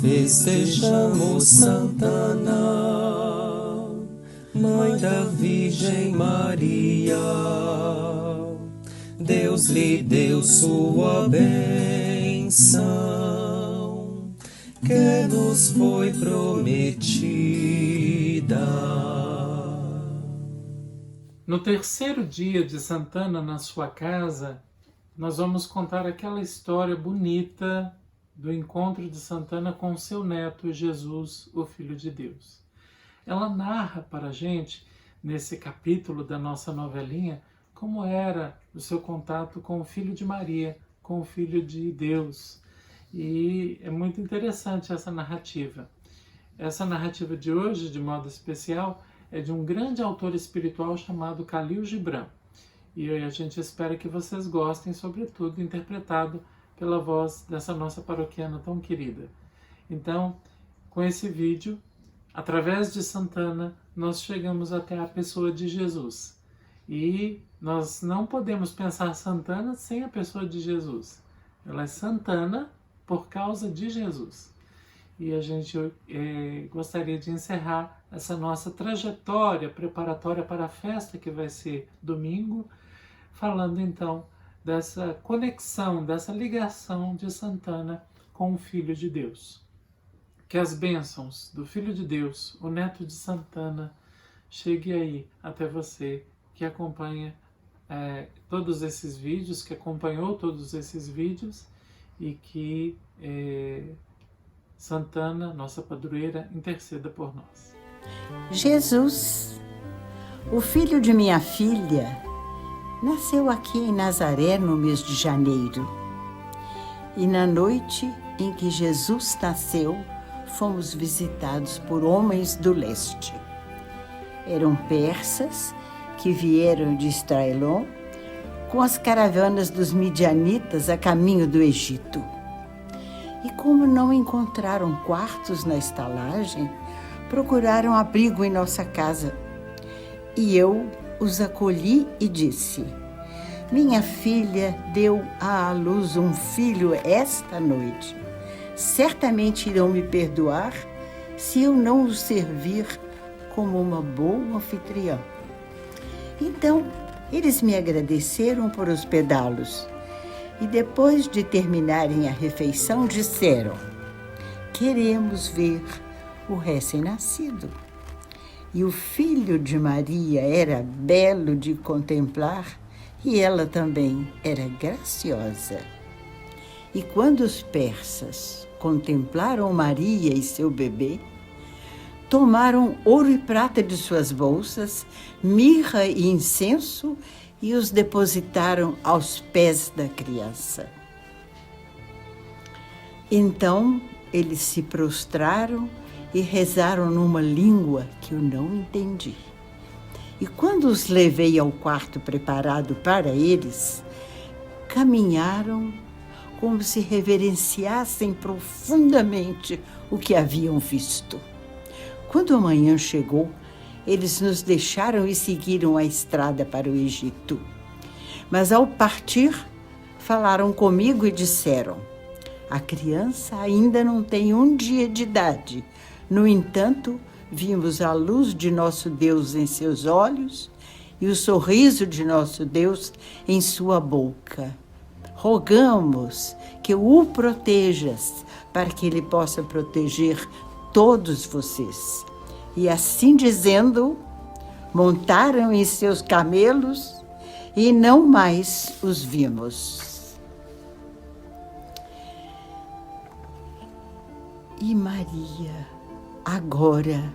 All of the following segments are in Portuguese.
Festejamos Santana, Mãe da Virgem Maria. Deus lhe deu sua bênção, que nos foi prometida. No terceiro dia de Santana na sua casa, nós vamos contar aquela história bonita do encontro de Santana com seu neto Jesus, o Filho de Deus. Ela narra para a gente, nesse capítulo da nossa novelinha, como era o seu contato com o Filho de Maria, com o Filho de Deus. E é muito interessante essa narrativa. Essa narrativa de hoje, de modo especial, é de um grande autor espiritual chamado Khalil Gibran. E a gente espera que vocês gostem, sobretudo interpretado pela voz dessa nossa paroquiana tão querida. Então, com esse vídeo, através de Santana, nós chegamos até a pessoa de Jesus. E nós não podemos pensar Santana sem a pessoa de Jesus. Ela é Santana por causa de Jesus. E a gente gostaria de encerrar essa nossa trajetória preparatória para a festa que vai ser domingo, falando então dessa conexão, dessa ligação de Santana com o Filho de Deus. Que as bênçãos do Filho de Deus, o neto de Santana, chegue aí até você que acompanha todos esses vídeos, que acompanhou todos esses vídeos e que Santana, nossa padroeira, interceda por nós. Jesus, o filho de minha filha, nasceu aqui em Nazaré no mês de janeiro. E na noite em que Jesus nasceu, fomos visitados por homens do leste. Eram persas que vieram de Israelon com as caravanas dos midianitas a caminho do Egito. E como não encontraram quartos na estalagem, procuraram abrigo em nossa casa. E eu os acolhi e disse: minha filha deu à luz um filho esta noite. Certamente irão me perdoar se eu não os servir como uma boa anfitriã. Então, eles me agradeceram por hospedá-los. E depois de terminarem a refeição, disseram: queremos ver o recém-nascido. E o filho de Maria era belo de contemplar, e ela também era graciosa. E quando os persas contemplaram Maria e seu bebê, tomaram ouro e prata de suas bolsas, mirra e incenso, e os depositaram aos pés da criança. Então eles se prostraram e rezaram numa língua que eu não entendi. E quando os levei ao quarto preparado para eles, caminharam como se reverenciassem profundamente o que haviam visto. Quando a manhã chegou, eles nos deixaram e seguiram a estrada para o Egito. Mas ao partir, falaram comigo e disseram: a criança ainda não tem um dia de idade. No entanto, vimos a luz de nosso Deus em seus olhos e o sorriso de nosso Deus em sua boca. Rogamos que o protejas, para que ele possa proteger todos vocês. E assim dizendo, montaram em seus camelos e não mais os vimos. E Maria, agora,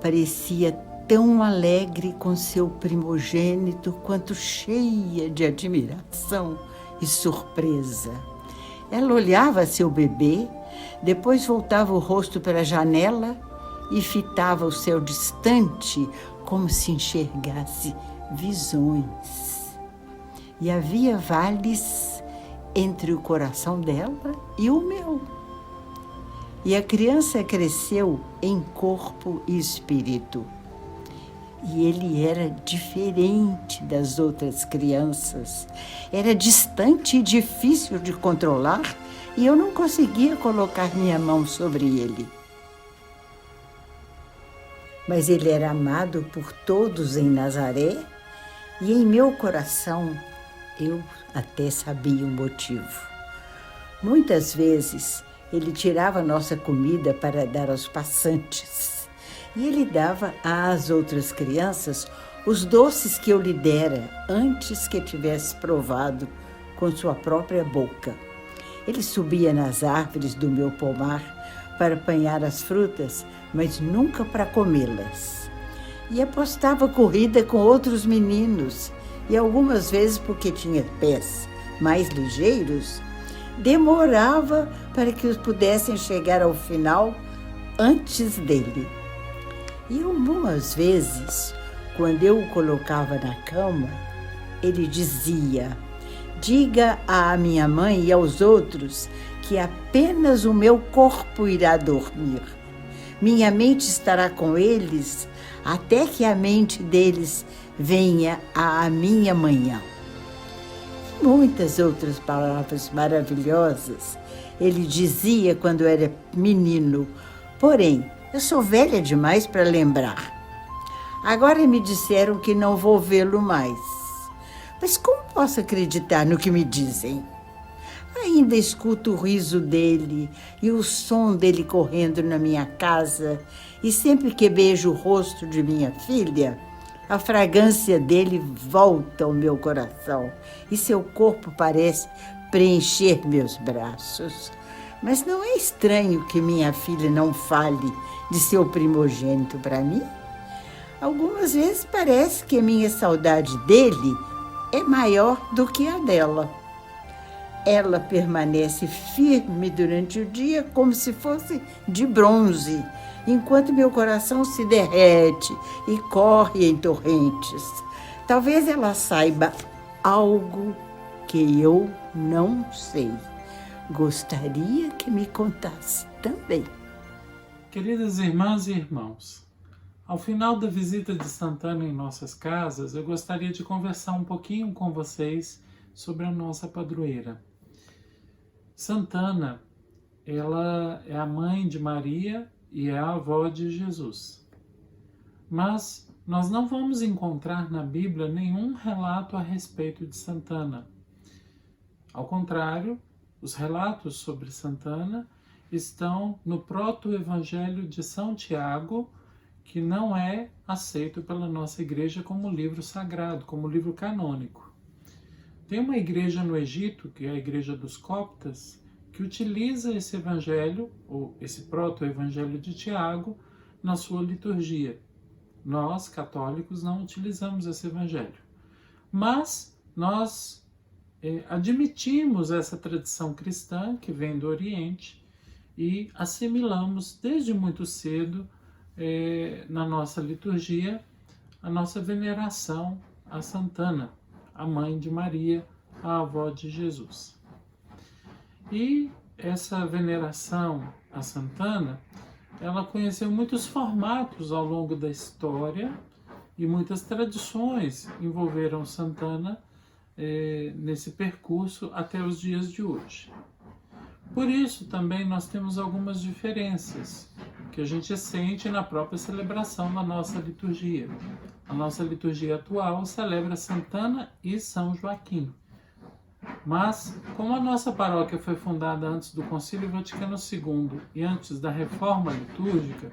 parecia tão alegre com seu primogênito quanto cheia de admiração e surpresa. Ela olhava seu bebê, depois voltava o rosto para a janela e fitava o céu distante como se enxergasse visões. E havia vales entre o coração dela e o meu. E a criança cresceu em corpo e espírito. E ele era diferente das outras crianças. Era distante e difícil de controlar, e eu não conseguia colocar minha mão sobre ele. Mas ele era amado por todos em Nazaré, e em meu coração eu até sabia o motivo. Muitas vezes ele tirava nossa comida para dar aos passantes, e ele dava às outras crianças os doces que eu lhe dera antes que tivesse provado com sua própria boca. Ele subia nas árvores do meu pomar para apanhar as frutas, mas nunca para comê-las. E apostava corrida com outros meninos, e algumas vezes, porque tinha pés mais ligeiros, demorava para que os pudessem chegar ao final antes dele. E algumas vezes, quando eu o colocava na cama, ele dizia: diga à minha mãe e aos outros que apenas o meu corpo irá dormir. Minha mente estará com eles até que a mente deles venha à minha manhã. Muitas outras palavras maravilhosas ele dizia quando era menino, porém, eu sou velha demais para lembrar. Agora me disseram que não vou vê-lo mais. Mas como posso acreditar no que me dizem? Ainda escuto o riso dele e o som dele correndo na minha casa, e sempre que beijo o rosto de minha filha, a fragrância dele volta ao meu coração e seu corpo parece preencher meus braços. Mas não é estranho que minha filha não fale de seu primogênito para mim? Algumas vezes parece que a minha saudade dele é maior do que a dela. Ela permanece firme durante o dia como se fosse de bronze, enquanto meu coração se derrete e corre em torrentes. Talvez ela saiba algo que eu não sei. Gostaria que me contasse também. Queridas irmãs e irmãos, ao final da visita de Santana em nossas casas, eu gostaria de conversar um pouquinho com vocês sobre a nossa padroeira. Santana, ela é a mãe de Maria e é a avó de Jesus. Mas nós não vamos encontrar na Bíblia nenhum relato a respeito de Santana. Ao contrário, os relatos sobre Santana estão no proto-evangelho de São Tiago, que não é aceito pela nossa igreja como livro sagrado, como livro canônico. Tem uma igreja no Egito, que é a igreja dos coptas, que utiliza esse evangelho, ou esse proto-evangelho de Tiago, na sua liturgia. Nós, católicos, não utilizamos esse evangelho. Mas nós admitimos essa tradição cristã que vem do Oriente e assimilamos desde muito cedo na nossa liturgia a nossa veneração a Santana, a mãe de Maria, a avó de Jesus. E essa veneração a Santana, ela conheceu muitos formatos ao longo da história e muitas tradições envolveram Santana nesse percurso até os dias de hoje. Por isso também nós temos algumas diferenças que a gente sente na própria celebração da nossa liturgia. A nossa liturgia atual celebra Santana e São Joaquim. Mas, como a nossa paróquia foi fundada antes do Concílio Vaticano II e antes da Reforma Litúrgica,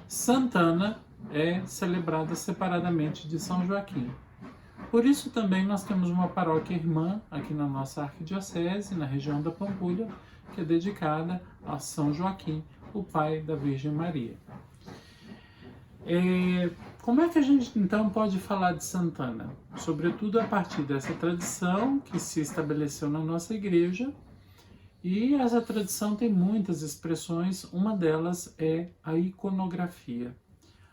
Santana é celebrada separadamente de São Joaquim. Por isso também nós temos uma paróquia irmã aqui na nossa arquidiocese, na região da Pampulha, que é dedicada a São Joaquim, o pai da Virgem Maria. Como é que a gente então pode falar de Santana? Sobretudo a partir dessa tradição que se estabeleceu na nossa igreja, e essa tradição tem muitas expressões, uma delas é a iconografia.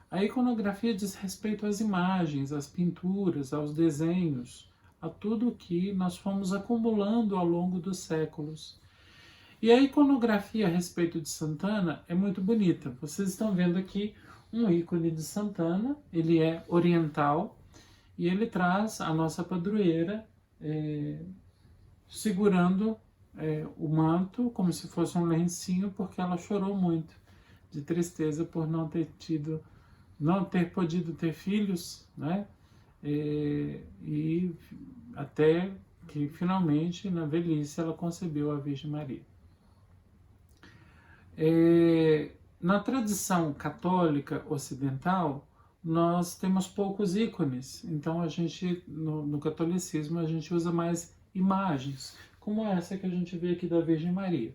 A iconografia diz respeito às imagens, às pinturas, aos desenhos, a tudo que nós fomos acumulando ao longo dos séculos. E a iconografia a respeito de Santana é muito bonita. Vocês estão vendo aqui um ícone de Santana, ele é oriental e ele traz a nossa padroeira segurando o manto como se fosse um lencinho, porque ela chorou muito de tristeza por não ter podido ter filhos, né? E até que finalmente, na velhice, ela concebeu a Virgem Maria. Na tradição católica ocidental, nós temos poucos ícones, então a gente, no catolicismo, a gente usa mais imagens, como essa que a gente vê aqui da Virgem Maria.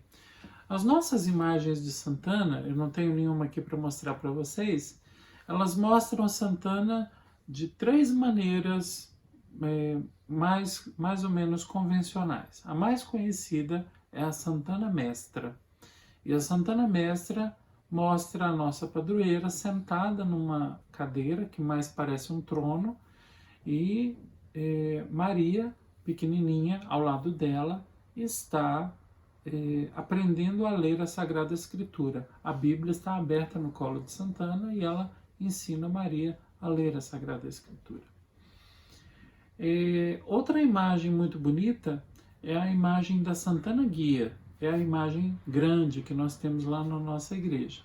As nossas imagens de Santana, eu não tenho nenhuma aqui para mostrar para vocês, elas mostram Santana de 3 maneiras mais ou menos convencionais. A mais conhecida é a Santana Mestra. E a Santana Mestra mostra a nossa padroeira sentada numa cadeira que mais parece um trono e Maria, pequenininha, ao lado dela, está aprendendo a ler a Sagrada Escritura. A Bíblia está aberta no colo de Santana e ela ensina Maria a ler a Sagrada Escritura. Outra imagem muito bonita é a imagem da Santana Guia. É a imagem grande que nós temos lá na nossa igreja.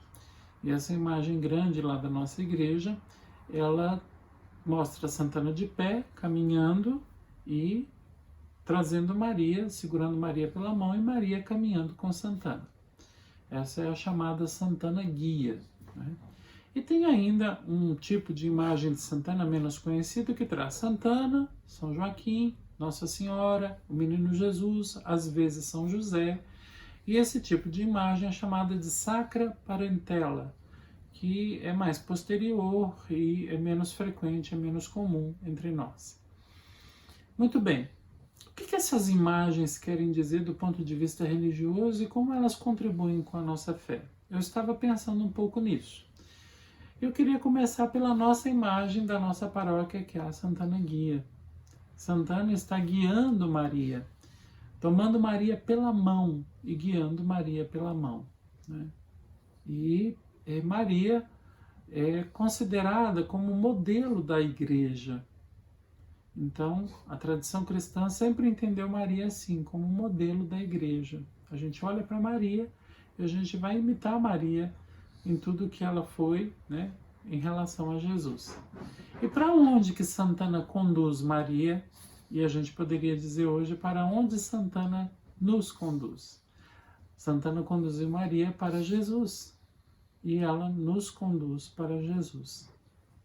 E essa imagem grande lá da nossa igreja, ela mostra Santana de pé, caminhando e trazendo Maria, segurando Maria pela mão, e Maria caminhando com Santana. Essa é a chamada Santana Guia, né? E tem ainda um tipo de imagem de Santana menos conhecido que traz Santana, São Joaquim, Nossa Senhora, o Menino Jesus, às vezes São José. E esse tipo de imagem é chamada de Sacra Parentela, que é mais posterior e é menos frequente, é menos comum entre nós. Muito bem. O que essas imagens querem dizer do ponto de vista religioso e como elas contribuem com a nossa fé? Eu estava pensando um pouco nisso. Eu queria começar pela nossa imagem da nossa paróquia, que é a Santana Guia. Santana está guiando Maria, tomando Maria pela mão e guiando Maria pela mão, né? E Maria é considerada como modelo da igreja. Então, a tradição cristã sempre entendeu Maria assim, como modelo da igreja. A gente olha para Maria e a gente vai imitar Maria em tudo que ela foi, né, em relação a Jesus. E para onde que Santana conduz Maria? E a gente poderia dizer hoje para onde Santana nos conduz. Santana conduziu Maria para Jesus e ela nos conduz para Jesus.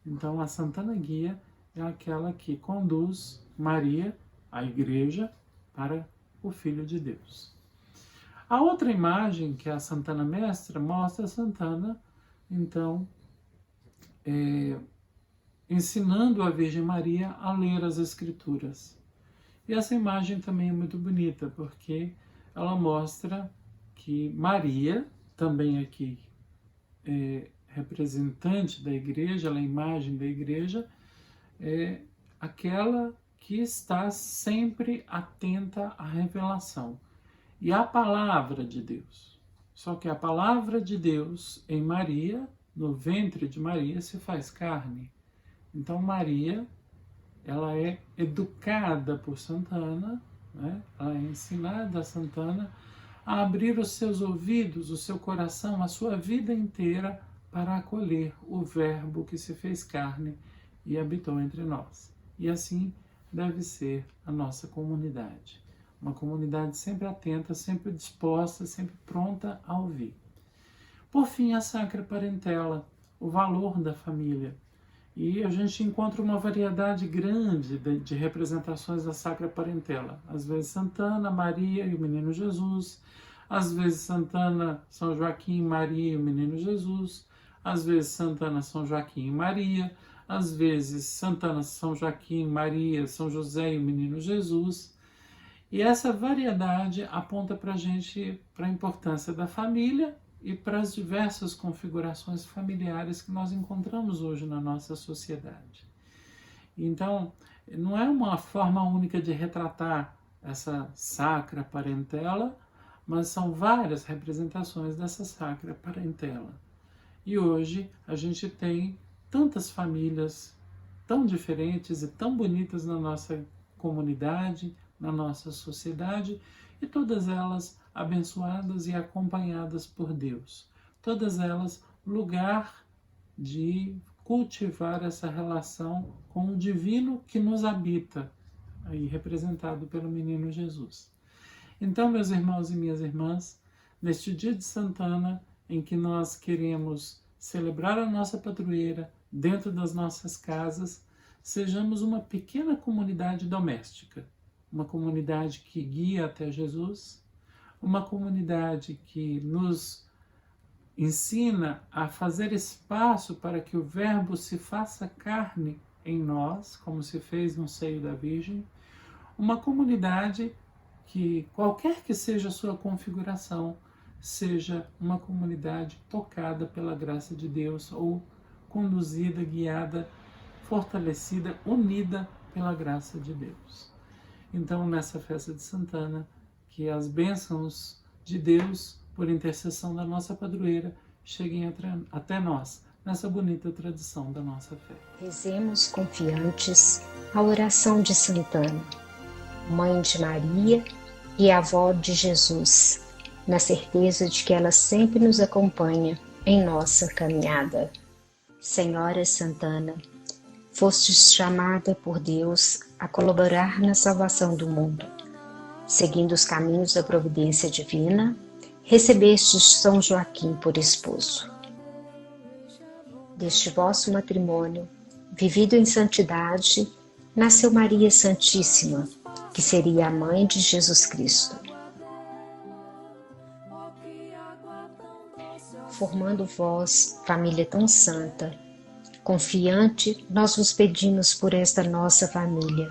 Então a Santana Guia é aquela que conduz Maria, a igreja, para o Filho de Deus. A outra imagem, que é a Santana Mestra, mostra a Santana, então, ensinando a Virgem Maria a ler as Escrituras. E essa imagem também é muito bonita, porque ela mostra que Maria, também aqui representante da igreja, ela é a imagem da igreja, é aquela que está sempre atenta à revelação e à palavra de Deus. Só que a palavra de Deus em Maria, no ventre de Maria, se faz carne. Então Maria, ela é educada por Santana, né? Ela é ensinada a Santana a abrir os seus ouvidos, o seu coração, a sua vida inteira para acolher o Verbo que se fez carne e habitou entre nós. E assim deve ser a nossa comunidade. Uma comunidade sempre atenta, sempre disposta, sempre pronta a ouvir. Por fim, a Sacra Parentela, o valor da família. E a gente encontra uma variedade grande de representações da Sacra Parentela. Às vezes Santana, Maria e o Menino Jesus. Às vezes Santana, São Joaquim, Maria e o Menino Jesus. Às vezes Santana, São Joaquim e Maria. Às vezes Santana, São Joaquim, Maria, São José e o Menino Jesus. E essa variedade aponta para a gente, para a importância da família e para as diversas configurações familiares que nós encontramos hoje na nossa sociedade. Então, não é uma forma única de retratar essa Sacra Parentela, mas são várias representações dessa Sacra Parentela. E hoje a gente tem tantas famílias tão diferentes e tão bonitas na nossa comunidade, na nossa sociedade, e todas elas abençoadas e acompanhadas por Deus. Todas elas lugar de cultivar essa relação com o divino que nos habita, aí representado pelo menino Jesus. Então, meus irmãos e minhas irmãs, neste dia de Santana, em que nós queremos celebrar a nossa padroeira dentro das nossas casas, sejamos uma pequena comunidade doméstica, uma comunidade que guia até Jesus, uma comunidade que nos ensina a fazer espaço para que o Verbo se faça carne em nós, como se fez no seio da Virgem, uma comunidade que, qualquer que seja a sua configuração, seja uma comunidade tocada pela graça de Deus ou conduzida, guiada, fortalecida, unida pela graça de Deus. Então, nessa festa de Santana, que as bênçãos de Deus, por intercessão da nossa padroeira, cheguem até nós, nessa bonita tradição da nossa fé. Rezemos confiantes a oração de Santana, Mãe de Maria e avó de Jesus, na certeza de que ela sempre nos acompanha em nossa caminhada. Senhora Santana, fostes chamada por Deus a colaborar na salvação do mundo. Seguindo os caminhos da providência divina, recebestes São Joaquim por esposo. Deste vosso matrimônio, vivido em santidade, nasceu Maria Santíssima, que seria a mãe de Jesus Cristo. Formando vós, família tão santa, confiante, nós vos pedimos por esta nossa família.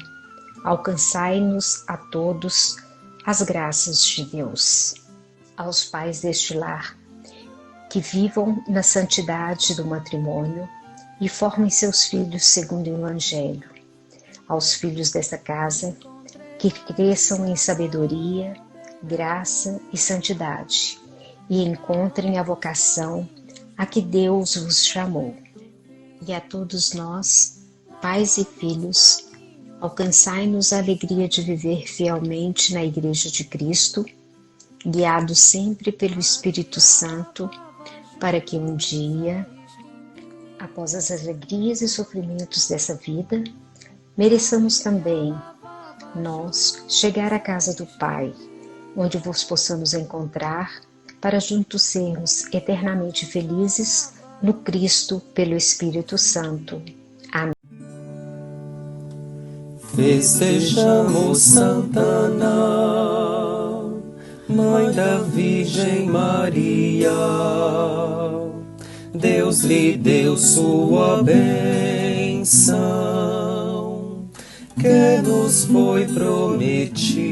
Alcançai-nos a todos as graças de Deus. Aos pais deste lar, que vivam na santidade do matrimônio e formem seus filhos segundo o Evangelho. Aos filhos desta casa, que cresçam em sabedoria, graça e santidade, e encontrem a vocação a que Deus vos chamou. E a todos nós, pais e filhos, alcançai-nos a alegria de viver fielmente na Igreja de Cristo, guiados sempre pelo Espírito Santo, para que um dia, após as alegrias e sofrimentos dessa vida, mereçamos também, nós, chegar à casa do Pai, onde vos possamos encontrar, para juntos sermos eternamente felizes no Cristo pelo Espírito Santo. Amém. Festejamos Santana, Mãe da Virgem Maria. Deus lhe deu sua bênção, que nos foi prometida.